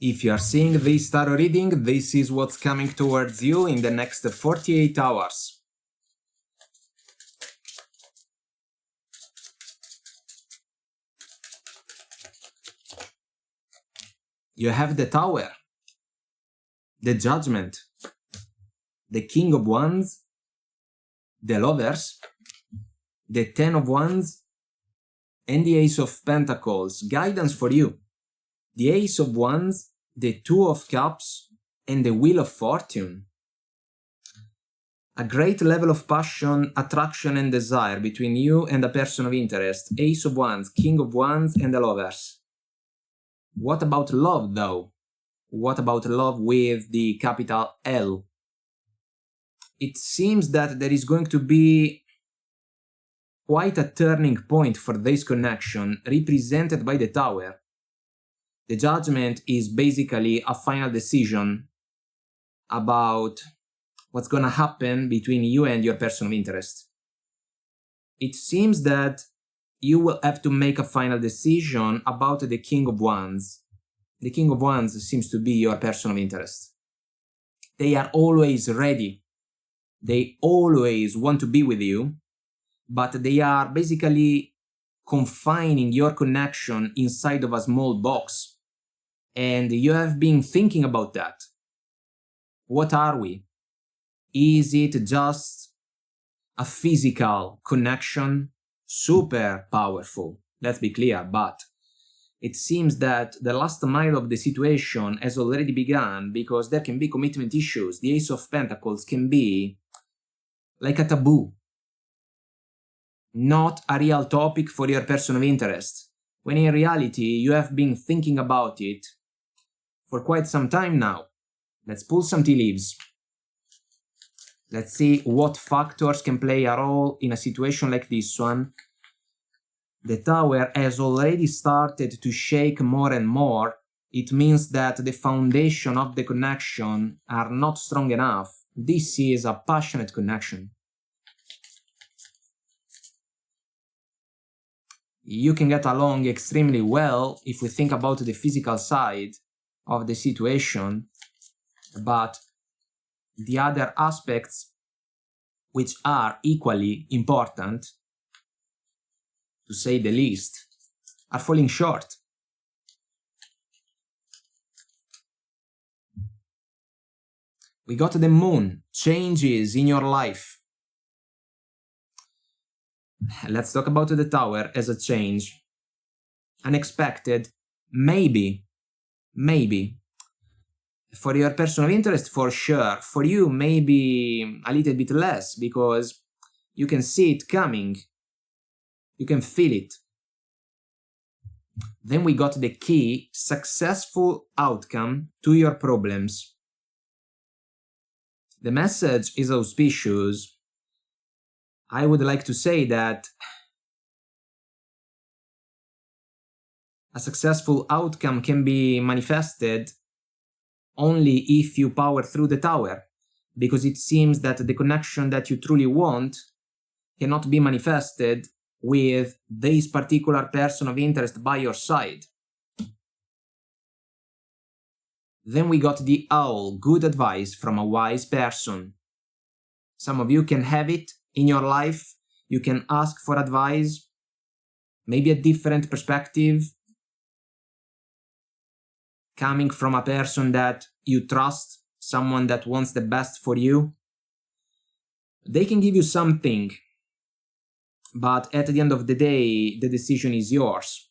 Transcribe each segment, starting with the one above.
If you are seeing this tarot reading, this is what's coming towards you in the next 48 hours. You have the Tower, the Judgment, the King of Wands, the Lovers, the Ten of Wands, and the Ace of Pentacles. Guidance for you. The Ace of Wands, the Two of Cups, and the Wheel of Fortune. A great level of passion, attraction, and desire between you and a person of interest. Ace of Wands, King of Wands, and the Lovers. What about love, though? What about love with the capital L? It seems that there is going to be quite a turning point for this connection, represented by the Tower. The Judgment is basically a final decision about what's gonna happen between you and your person of interest. It seems that you will have to make a final decision about the King of Wands. The King of Wands seems to be your person of interest. They are always ready. They always want to be with you, but they are basically confining your connection inside of a small box. And you have been thinking about that. What are we? Is it just a physical connection? Super powerful, let's be clear, but it seems that the last mile of the situation has already begun because there can be commitment issues. The Ace of Pentacles can be like a taboo, not a real topic for your person of interest, when in reality you have been thinking about it for quite some time now. Let's pull some tea leaves. Let's see what factors can play a role in a situation like this one. The Tower has already started to shake more and more. It means that the foundation of the connection are not strong enough. This is a passionate connection. You can get along extremely well if we think about the physical side of the situation, but the other aspects, which are equally important, to say the least, are falling short. We got the Moon, changes in your life. Let's talk about the Tower as a change. Unexpected, maybe. For your person of interest, for sure. For you, maybe a little bit less, because you can see it coming. You can feel it. Then we got the key, successful outcome to your problems. The message is auspicious. I would like to say that a successful outcome can be manifested only if you power through the Tower, because it seems that the connection that you truly want cannot be manifested with this particular person of interest by your side. Then we got the Owl, good advice from a wise person. Some of you can have it in your life. You can ask for advice, maybe a different perspective, coming from a person that you trust, someone that wants the best for you. They can give you something, but at the end of the day, the decision is yours.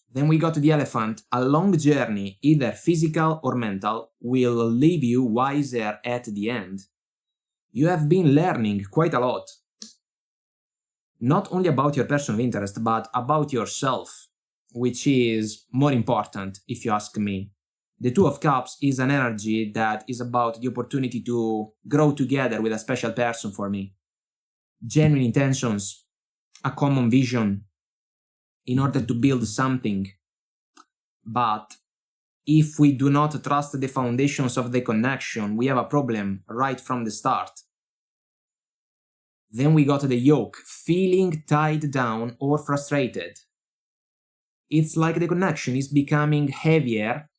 Then we got the Elephant. A long journey, either physical or mental, will leave you wiser at the end. You have been learning quite a lot. Not only about your person of interest, but about yourself, which is more important, if you ask me. The Two of Cups is an energy that is about the opportunity to grow together with a special person for me. Genuine intentions, a common vision, in order to build something. But if we do not trust the foundations of the connection, we have a problem right from the start. Then we got the Yoke, feeling tied down or frustrated. It's like the connection is becoming heavier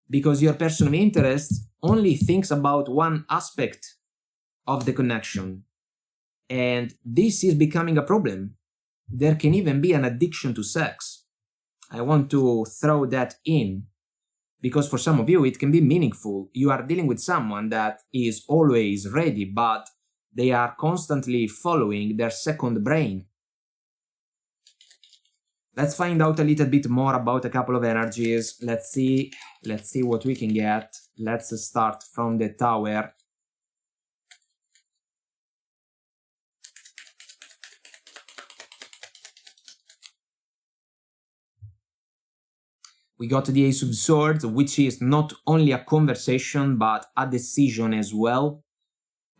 because your person of interest only thinks about one aspect of the connection. And this is becoming a problem. There can even be an addiction to sex. I want to throw that in because for some of you it can be meaningful. You are dealing with someone that is always ready, but they are constantly following their second brain. Let's find out a little bit more about a couple of energies. Let's see what we can get. Let's start from the Tower. We got the Ace of Swords, which is not only a conversation, but a decision as well.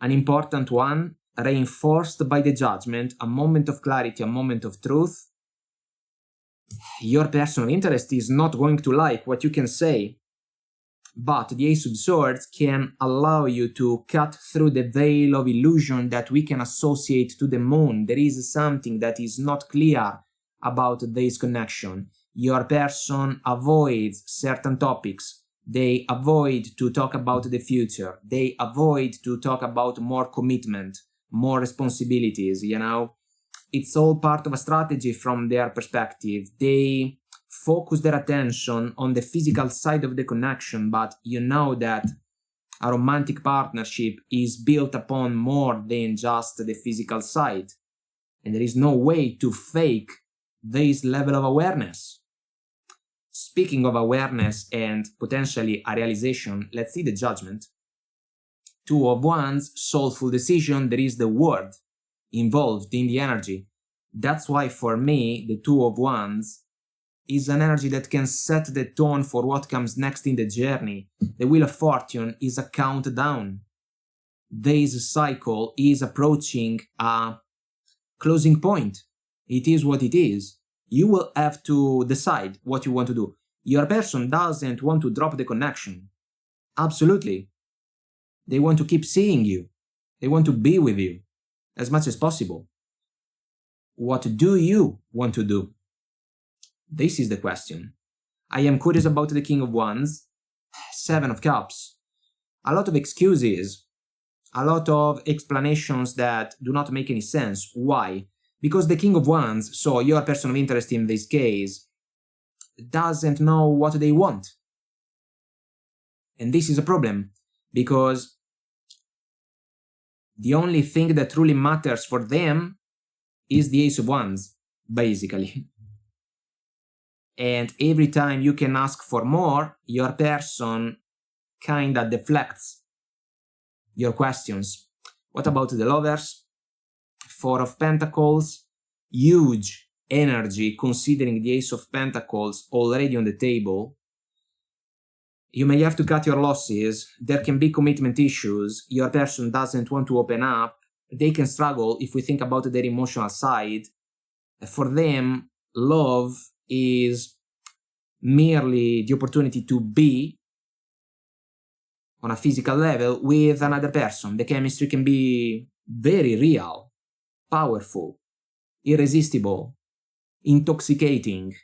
An important one, reinforced by the Judgment, a moment of clarity, a moment of truth. Your person of interest is not going to like what you can say, but the Ace of Swords can allow you to cut through the veil of illusion that we can associate to the moon. There is something that is not clear about this connection. Your person avoids certain topics. They avoid to talk about the future. They avoid to talk about more commitment, more responsibilities, you know. It's all part of a strategy from their perspective. They focus their attention on the physical side of the connection, but you know that a romantic partnership is built upon more than just the physical side. And there is no way to fake this level of awareness. Speaking of awareness and potentially a realization, let's see the Judgment. Two of Wands, soulful decision, there is the word involved in the energy. That's why for me, the Two of Wands is an energy that can set the tone for what comes next in the journey. The Wheel of Fortune is a countdown. This cycle is approaching a closing point. It is what it is. You will have to decide what you want to do. Your person doesn't want to drop the connection. Absolutely. They want to keep seeing you. They want to be with you as much as possible. What do you want to do? This is the question. I am curious about the King of Wands, Seven of Cups. A lot of excuses, a lot of explanations that do not make any sense. Why? Because the King of Wands, so your person of interest in this case, doesn't know what they want. And this is a problem, because the only thing that truly matters for them is the Ace of Wands, basically. And every time you can ask for more, your person kinda deflects your questions. What about the Lovers? Four of Pentacles, huge energy considering the Ace of Pentacles already on the table. You may have to cut your losses, there can be commitment issues, your person doesn't want to open up, they can struggle if we think about their emotional side. For them, love is merely the opportunity to be on a physical level with another person. The chemistry can be very real, powerful, irresistible, intoxicating,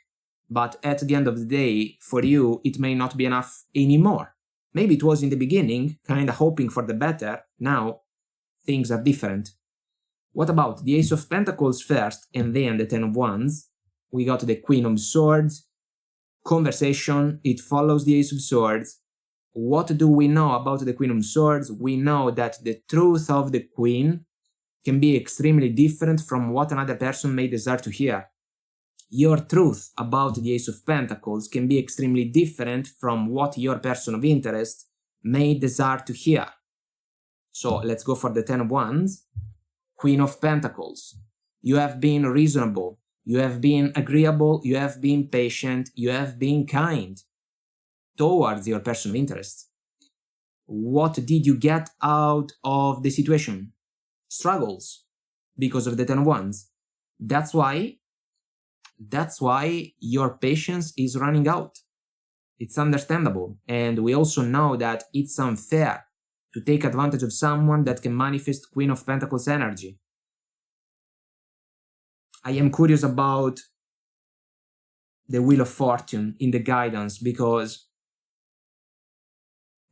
but at the end of the day, for you, it may not be enough anymore. Maybe it was in the beginning, kinda hoping for the better. Now, things are different. What about the Ace of Pentacles first and then the Ten of Wands? We got the Queen of Swords. Conversation, it follows the Ace of Swords. What do we know about the Queen of Swords? We know that the truth of the Queen can be extremely different from what another person may desire to hear. Your truth about the Ace of Pentacles can be extremely different from what your person of interest may desire to hear. So let's go for the Ten of Wands. Queen of Pentacles. You have been reasonable. You have been agreeable. You have been patient. You have been kind towards your person of interest. What did you get out of the situation? Struggles because of the Ten of Wands. That's why your patience is running out. It's understandable. And we also know that it's unfair to take advantage of someone that can manifest Queen of Pentacles energy. I am curious about the Wheel of Fortune in the guidance, because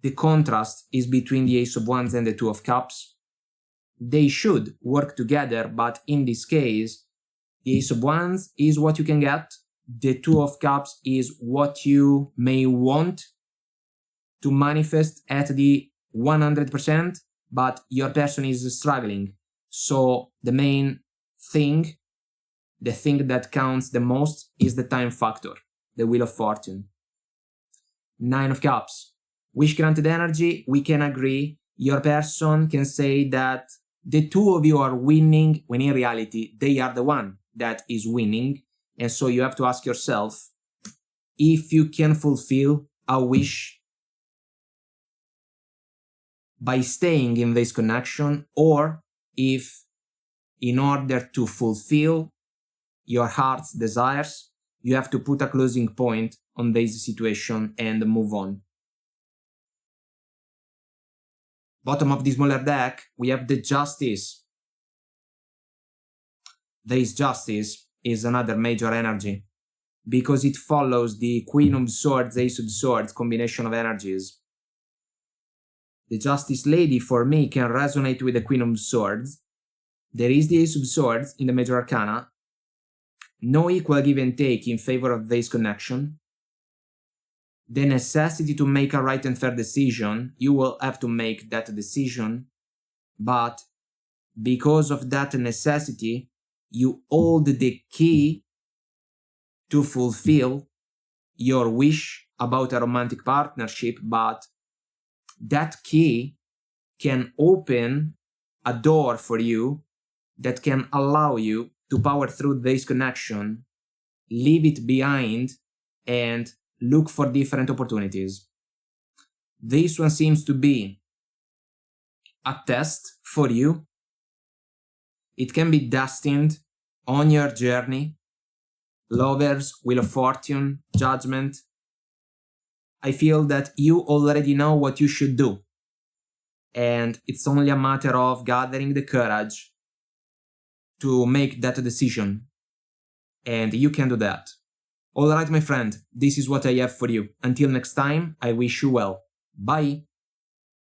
the contrast is between the Ace of Wands and the Two of Cups. They should work together, but in this case, the Ace of Wands is what you can get. The Two of Cups is what you may want to manifest at the 100%, but your person is struggling. So the main thing, the thing that counts the most, is the time factor, the Wheel of Fortune. Nine of Cups. Wish granted energy, we can agree. Your person can say that the two of you are winning, when in reality, they are the one that is winning. And so you have to ask yourself if you can fulfill a wish by staying in this connection, or if in order to fulfill your heart's desires, you have to put a closing point on this situation and move on. Bottom of the smaller deck, we have the Justice. This Justice is another major energy because it follows the Queen of Swords, Ace of Swords combination of energies. The Justice Lady, for me, can resonate with the Queen of Swords. There is the Ace of Swords in the Major Arcana. No equal give and take in favor of this connection. The necessity to make a right and fair decision, you will have to make that decision, but because of that necessity, you hold the key to fulfill your wish about a romantic partnership, but that key can open a door for you that can allow you to power through this connection, leave it behind, and look for different opportunities. This one seems to be a test for you. It can be destined on your journey. Lovers, Wheel of Fortune, Judgment. I feel that you already know what you should do. And it's only a matter of gathering the courage to make that decision. And you can do that. Alright, my friend, this is what I have for you. Until next time, I wish you well. Bye!